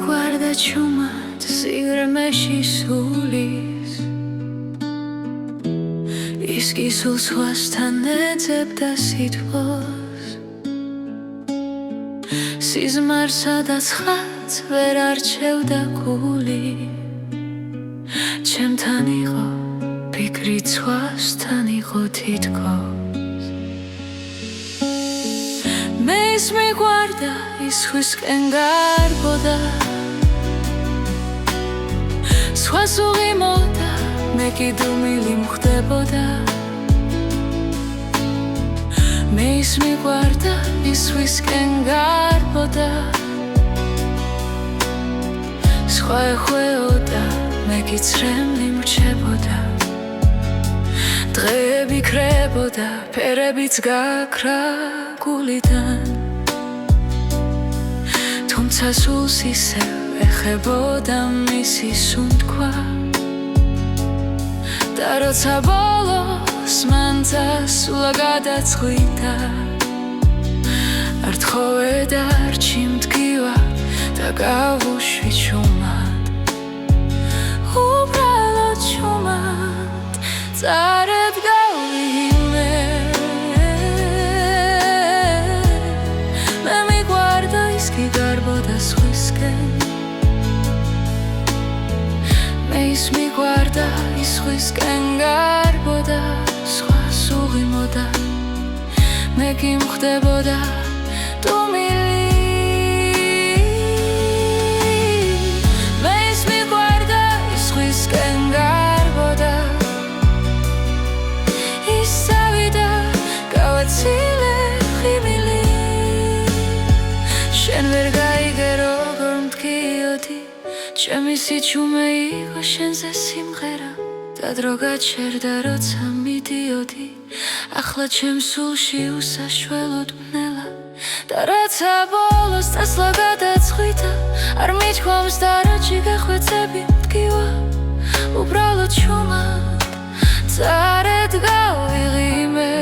მიგვარდა ჩუმად სიღრმეში სულის ის კი სულ სხვასთან ეძებდა სითბოს სიზმარსა და ცხადს ვერ არჩევდა გული ჩემთან იყო ფიქრით სხვასთან იყო თითქოს მე ის მიგვარდა ის სხვისკენ გარბოდა სხვას უღიმოდა მე კი დუმილი მხვდებოდა მე ის მიგვარდა ის სხვისკენ გარბოდა სხვა ეხვეოდა მე კი ცრემლი მრჩებოდა დღეები ქრებოდა ფერებიც გაქრა გულიდან თუმცა სულს ისევ ეხებოდა მისი სუნთქვა და როცა ბოლოს მან წასულა გადაწყვიტა არ თხოვე და არჩი მდგივა და გავუშვი ჩუმად უბრალოდ ჩუმად წარებ გავიმე მე მიგვარდა ის კი გარბოდა სხვისკენ მე ის მიგვარდა ის სხვისკენ გარბოდა სხვას უღიმოდა მე კი მხვდებოდა დუმილი მე ის მიგვარდა ის სხვისკენ გარბოდა ის ავიდა გავაცილე ხიმილი შენ ვერ გაიგე როგორ მდგიოდი ჩემი სიჩუმე იყო შენზე სიმღერა და დრო გაჩერდა როცა მიდიოდი ახლა ჩემ სულში უსაშველოდ მნელა და რაცა ბოლოს წასვლა გადაწყვიტა არ მიჩქვამს და რაჭი გახვეწები მდგივა უბრალოდ ჩუმად წარეთ გავიღიმე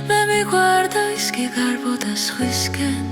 მე მიგვარდა ის კი გარბოდა სხვისკენ